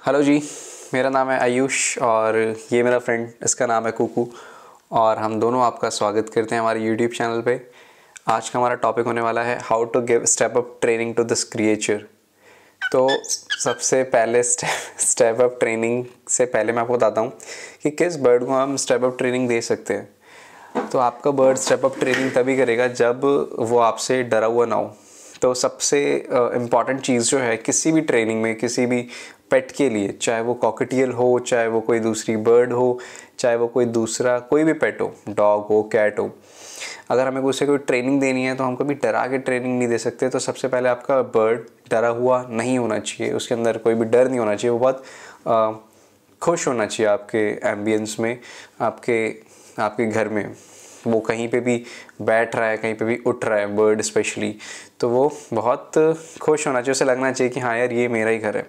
Hello जी, मेरा नाम है आयुष और ये मेरा फ्रेंड, इसका नाम है कुकू। और हम दोनों आपका स्वागत करते हैं हमारे यूट्यूब चैनल पे। आज का हमारा टॉपिक होने वाला है how to give step up training to this creature. तो सबसे पहले स्टेप अप ट्रेनिंग से पहले मैं आपको बताता हूँ कि किस बर्ड को हम स्टेप अप ट्रेनिंग दे सकते हैं। तो आपका बर्ड स्टेप अप ट्रेनिंग तभी करेगा जब वो आपसे डरा हुआ ना हो। तो सबसे इम्पॉर्टेंट चीज़ जो है किसी भी ट्रेनिंग में, किसी भी पेट के लिए, चाहे वो कॉकटेल हो, चाहे वो कोई दूसरी बर्ड हो, चाहे वो कोई दूसरा कोई भी पेट हो, डॉग हो, कैट हो, अगर हमें उसे कोई ट्रेनिंग देनी है तो हम कभी डरा के ट्रेनिंग नहीं दे सकते। तो सबसे पहले आपका बर्ड डरा हुआ नहीं होना चाहिए, उसके अंदर कोई भी डर नहीं होना चाहिए। वो बहुत खुश होना चाहिए आपके एम्बियंस में, आपके घर में। वो कहीं पे भी बैठ रहा है, कहीं पे भी उठ रहा है, बर्ड स्पेशली, तो वो बहुत खुश होना चाहिए। उसे लगना चाहिए कि हाँ यार, ये मेरा ही घर है।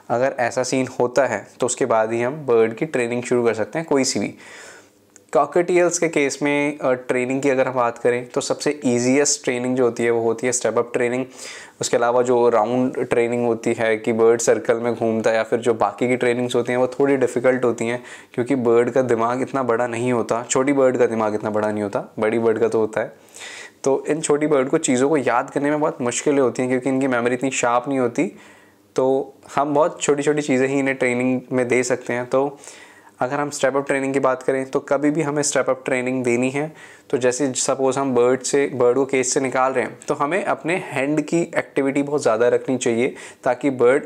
अगर ऐसा सीन होता है तो उसके बाद ही हम बर्ड की ट्रेनिंग शुरू कर सकते हैं, कोई सी भी। कॉकटेल्स के केस में ट्रेनिंग की अगर हम बात करें तो सबसे ईजीएस्ट ट्रेनिंग जो होती है वो होती है स्टेप अप ट्रेनिंग। उसके अलावा जो राउंड ट्रेनिंग होती है कि बर्ड सर्कल में घूमता है, या फिर जो बाकी की ट्रेनिंग्स होती हैं वो थोड़ी डिफ़िकल्ट होती हैं, क्योंकि बर्ड का दिमाग इतना बड़ा नहीं होता। छोटी बर्ड का दिमाग इतना बड़ा नहीं होता, बड़ी बर्ड का तो होता है। तो इन छोटी बर्ड को चीज़ों को याद करने में बहुत मुश्किलें होती हैं, क्योंकि इनकी मेमोरी इतनी शार्प नहीं होती। तो हम बहुत छोटी छोटी चीज़ें ही इन्हें ट्रेनिंग में दे सकते हैं। तो अगर हम स्टेप अप ट्रेनिंग की बात करें तो कभी भी हमें स्टेप अप ट्रेनिंग देनी है तो जैसे सपोज़ हम बर्ड को केज से निकाल रहे हैं, तो हमें अपने हैंड की एक्टिविटी बहुत ज़्यादा रखनी चाहिए, ताकि बर्ड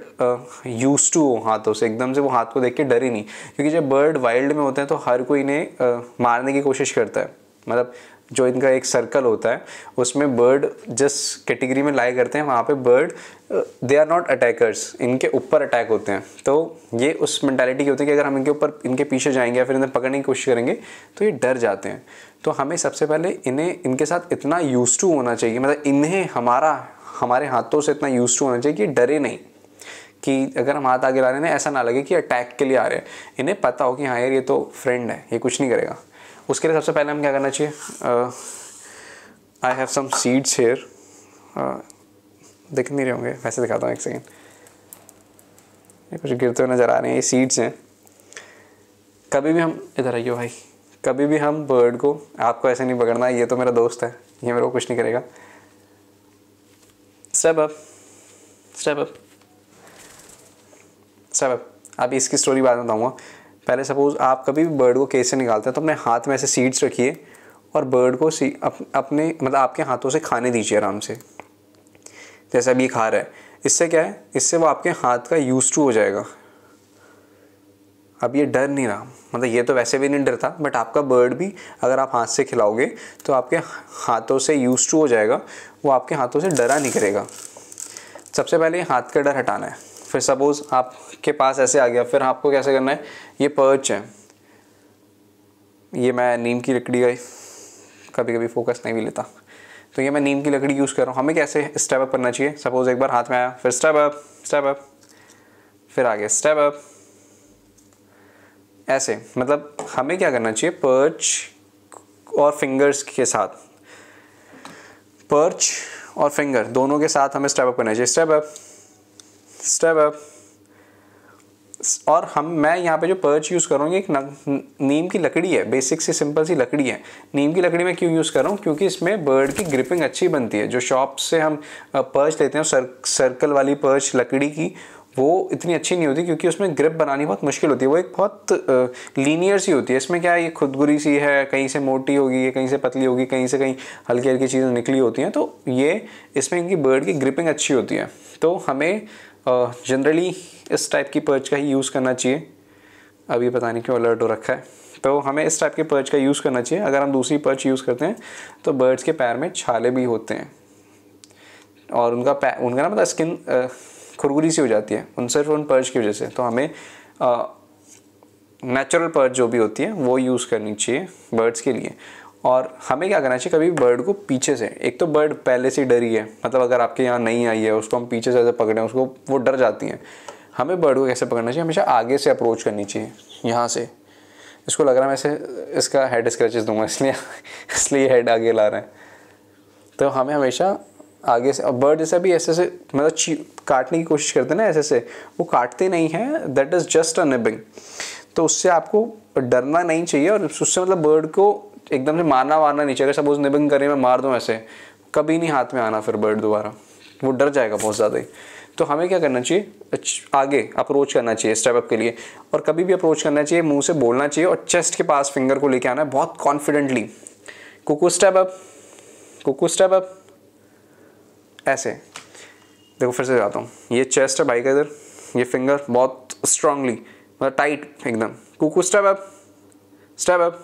यूज टू हो हाथों से। एकदम से वो हाथ को देख के डरे नहीं, क्योंकि जब बर्ड वाइल्ड में होते हैं तो हर कोई इन्हें मारने की कोशिश करता है। मतलब जो इनका एक सर्कल होता है उसमें बर्ड जिस कैटेगरी में लाई करते हैं, वहाँ पे bird they are not attackers, इनके ऊपर अटैक होते हैं। तो ये उस मेंटालिटी की होती है कि अगर हम इनके ऊपर, इनके पीछे जाएंगे या फिर इन्हें पकड़ने की कोशिश करेंगे तो ये डर जाते हैं। तो हमें सबसे पहले इनके साथ इतना यूज टू होना चाहिए, मतलब इन्हें हमारे हाथों से इतना यूज टू होना चाहिए कि डरे नहीं, कि अगर हम हाथ आगे ला रहे हैं ऐसा ना लगे कि अटैक के लिए आ रहे हैं। इन्हें पता हो कि हाँ यार, ये तो फ्रेंड है, ये कुछ नहीं करेगा। उसके लिए सबसे पहले हम क्या करना चाहिए, I have some seeds here, दिख नहीं रहे होंगे, वैसे दिखाता हूँ, एक सेकेंड। ये कुछ गिरते हुए नज़र आ रहे हैं, ये सीड्स हैं। कभी भी हम, इधर आइयो भाई, कभी भी हम बर्ड को, आपको ऐसे नहीं पकड़ना, ये तो मेरा दोस्त है, ये मेरे को कुछ नहीं करेगा। Step up, step up, step up. अभी इसकी स्टोरी बाद में बताऊँगा। पहले सपोज़ आप कभी भी बर्ड को केज से निकालते हैं तो अपने हाथ में ऐसे सीड्स रखिए और बर्ड को अपने मतलब आपके हाथों से खाने दीजिए आराम से, जैसे अभी खा रहा है। इससे क्या है, इससे वो आपके हाथ का यूज टू हो जाएगा। अब ये डर नहीं रहा, मतलब ये तो वैसे भी नहीं डरता, बट आपका बर्ड भी अगर आप हाथ से खिलाओगे तो आपके हाथों से यूज टू हो जाएगा, वो आपके हाथों से डरा नहीं करेगा। सबसे पहले हाथ का डर हटाना है। फिर सपोज़ आपके पास ऐसे आ गया, फिर आपको कैसे करना है, ये पर्च है, ये मैं नीम की लकड़ी का, कभी कभी फोकस नहीं भी लेता, तो ये मैं नीम की लकड़ी यूज़ कर रहा हूँ। हमें कैसे स्टेप अप करना चाहिए, सपोज़ एक बार हाथ में आया, फिर स्टेप अप, स्टेप अप, फिर आगे स्टेप अप, ऐसे। मतलब हमें क्या करना चाहिए, पर्च और फिंगर्स के साथ, पर्च और फिंगर दोनों के साथ हमें स्टेप अप करना चाहिए। Step up, step up. और मैं यहाँ पे जो पर्च यूज़ कर रहा हूँ, ये एक नीम की लकड़ी है, बेसिक सी सिंपल सी लकड़ी है। नीम की लकड़ी में क्यों यूज़ कर रहा हूँ, क्योंकि इसमें बर्ड की ग्रिपिंग अच्छी बनती है। जो शॉप से हम पर्च लेते हैं, सर्कल वाली पर्च लकड़ी की, वो इतनी अच्छी नहीं होती, क्योंकि उसमें ग्रिप बनानी बहुत मुश्किल होती है। वो एक बहुत लीनियर सी होती है। इसमें क्या है, ये खुदगुरी सी है, कहीं से मोटी होगी, कहीं से पतली होगी, कहीं से कहीं हल्की हल्की चीज़ें निकली होती हैं। तो ये इसमें इनकी बर्ड की ग्रिपिंग अच्छी होती है। तो हमें जनरली इस टाइप की पर्च का ही यूज़ करना चाहिए। अभी पता नहीं क्यों अलर्ट हो रखा है। तो हमें इस टाइप के पर्च का यूज़ करना चाहिए। अगर हम दूसरी पर्च यूज़ करते हैं तो बर्ड्स के पैर में छाले भी होते हैं, और उनका ना मतलब स्किन खुरखुरी सी हो जाती है सिर्फ उन पर्च की वजह से। तो हमें नेचुरल पर्च जो भी होती है वो यूज़ करनी चाहिए बर्ड्स के लिए। और हमें क्या करना चाहिए, कभी बर्ड को पीछे से, एक तो बर्ड पहले से डरी है, मतलब अगर आपके यहाँ नहीं आई है, उसको हम पीछे से ऐसे पकड़ें, उसको वो डर जाती हैं। हमें बर्ड को कैसे पकड़ना चाहिए, हमेशा आगे से अप्रोच करनी चाहिए, यहाँ से। इसको लग रहा है मैं इसे इसका हेड स्क्रैचेस दूंगा, इसलिए हेड आगे ला रहे हैं। तो हमें हमेशा आगे से, और बर्ड जैसे भी ऐसे से मतलब काटने की कोशिश करते हैं ना ऐसे से, वो काटते नहीं हैं, दैट इज़ जस्ट अ निबिंग। तो उससे आपको डरना नहीं चाहिए, और उससे मतलब बर्ड को एकदम से मारना वारना नहीं चाहिए। अगर सपोज निबिंग करें मैं मार दूँ ऐसे, कभी नहीं हाथ में आना फिर बर्ड दोबारा, वो डर जाएगा बहुत ज़्यादा ही। तो हमें क्या करना चाहिए, आगे अप्रोच करना चाहिए स्टेप अप के लिए, और कभी भी अप्रोच करना चाहिए मुंह से बोलना चाहिए, और चेस्ट के पास फिंगर को लेके आना है बहुत confidently. Cuckoo step up, cuckoo step up, ऐसे। देखो फिर से जाता हूँ, ये चेस्ट है भाई का इधर, ये फिंगर बहुत स्ट्रांगली मतलब टाइट एकदम। Cuckoo step up, step up.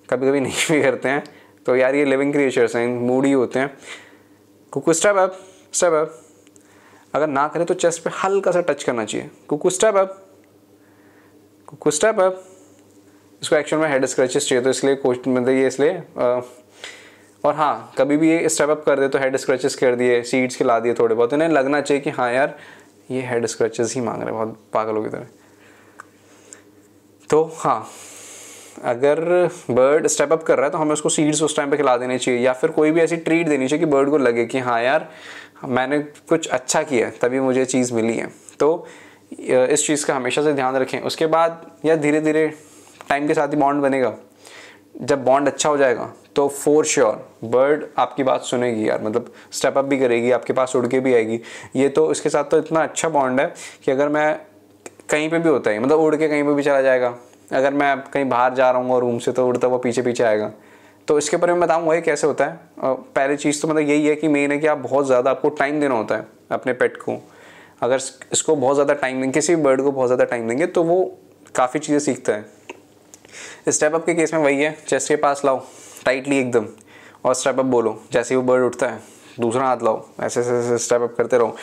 कभी कभी नहीं भी करते हैं तो यार ये लिविंग क्रिएचर्स हैं, मूडी होते हैं। Cuckoo step up, step up. अगर ना करें तो चेस्ट पे हल्का सा टच करना चाहिए। Cuckoo step up, cuckoo step up. इसको एक्चुअल में हेड स्क्रैचेस चाहिए, तो इसलिए मतलब ये इसलिए और हाँ, कभी भी ये स्टेप अप कर दे तो हेड स्क्रैचेस कर दिए, सीड्स खिला दिए थोड़े बहुत, इन्हें लगना चाहिए कि हाँ यार ये हेड स्क्रैचेस ही मांग रहे हैं, बहुत पागलों की तरह। तो हाँ, अगर बर्ड स्टेप अप कर रहा है तो हमें उसको सीड्स उस टाइम पे खिला देनी चाहिए, या फिर कोई भी ऐसी ट्रीट देनी चाहिए कि बर्ड को लगे कि हाँ यार मैंने कुछ अच्छा किया है तभी मुझे चीज़ मिली है। तो इस चीज़ का हमेशा से ध्यान रखें। उसके बाद या धीरे धीरे टाइम के साथ ही बॉन्ड बनेगा। जब बॉन्ड अच्छा हो जाएगा तो फॉर श्योर बर्ड आपकी बात सुनेगी यार, मतलब स्टेप अप भी करेगी, आपके पास उड़ के भी आएगी। ये तो इसके साथ तो इतना अच्छा बॉन्ड है कि अगर मैं कहीं पे भी होता है, मतलब उड़ के कहीं पे भी चला जाएगा। अगर मैं कहीं बाहर जा रहा हूँ रूम से तो उड़ता हुआ पीछे पीछे आएगा। तो इसके बारे में बताऊँगा ये कैसे होता है। पहली चीज़ तो मतलब यही है कि मेन है कि आप बहुत ज़्यादा आपको टाइम देना होता है अपने पेट को। अगर इसको बहुत ज़्यादा टाइम देंगे, किसी भी बर्ड को बहुत ज़्यादा टाइम देंगे तो वो काफ़ी चीज़ें सीखता है। स्टेप अप के केस में वही है, चेस्ट के पास लाओ टाइटली एकदम और स्टेप अप बोलो। जैसे ही वो बर्ड उठता है दूसरा हाथ लाओ, ऐसे ऐसे स्टेप अप करते रहो।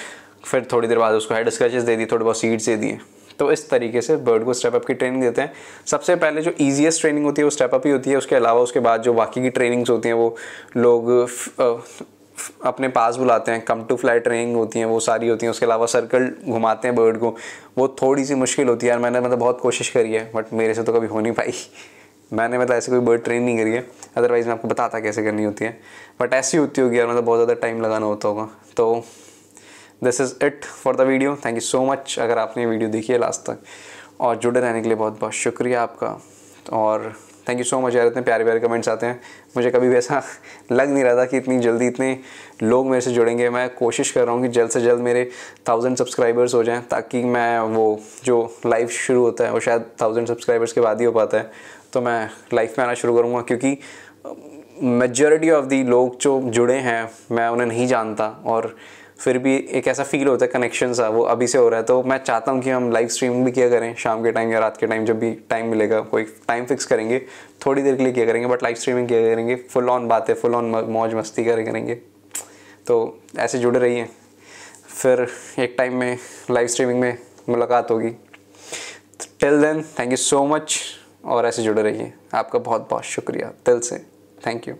फिर थोड़ी देर बाद उसको हेड स्क्रैचेस दे दिए, थोड़े बहुत सीड्स दे दिए। तो इस तरीके से बर्ड को स्टेप अप की ट्रेनिंग देते हैं। सबसे पहले जो ईजीएस्ट ट्रेनिंग होती है वो स्टेप अप ही होती है। उसके अलावा उसके बाद जो बाकी की ट्रेनिंग्स होती हैं वो लोग अपने पास बुलाते हैं, कम टू फ्लाई ट्रेनिंग होती हैं, वो सारी होती हैं। उसके अलावा सर्कल घुमाते हैं बर्ड को, वो थोड़ी सी मुश्किल होती है यार। मैंने मतलब बहुत कोशिश करी है बट मेरे से तो कभी हो नहीं पाई। मैंने मतलब ऐसे कोई बर्ड ट्रेन नहीं करी है, अदरवाइज़ मैं आपको बताता कैसे करनी होती है। बट ऐसी होती होगी यार, मतलब बहुत ज़्यादा टाइम लगाना होता होगा। तो this is it for the video. Thank you so much अगर आपने वीडियो देखी है लास्ट तक, और जुड़े रहने के लिए बहुत बहुत शुक्रिया आपका। और थैंक यू सो मच यार, इतने प्यारे प्यारे कमेंट्स आते हैं। मुझे कभी भी ऐसा लग नहीं रहा था कि इतनी जल्दी इतने लोग मेरे से जुड़ेंगे। मैं कोशिश कर रहा हूँ कि जल्द से जल्द मेरे 1000 सब्सक्राइबर्स हो जाएं, ताकि मैं वो जो लाइव शुरू होता है वो शायद 1000 सब्सक्राइबर्स के बाद ही हो पाता है। तो मैं लाइव में आना शुरू करूँगा, क्योंकि मेजॉरिटी ऑफ दी लोग जो जुड़े हैं मैं उन्हें नहीं जानता, और फिर भी एक ऐसा फील होता है कनेक्शन सा, वो अभी से हो रहा है। तो मैं चाहता हूँ कि हम लाइव स्ट्रीमिंग भी किया करें शाम के टाइम या रात के टाइम, जब भी टाइम मिलेगा। कोई टाइम फिक्स करेंगे, थोड़ी देर के लिए किया करेंगे बट लाइव स्ट्रीमिंग किया करेंगे। फुल ऑन बातें, फुल ऑन मौज मस्ती करेंगे। तो ऐसे जुड़े रहिए, फिर एक टाइम में लाइव स्ट्रीमिंग में मुलाकात होगी। Till then thank you so much, और ऐसे जुड़े रहिए। आपका बहुत बहुत शुक्रिया दिल से, थैंक यू।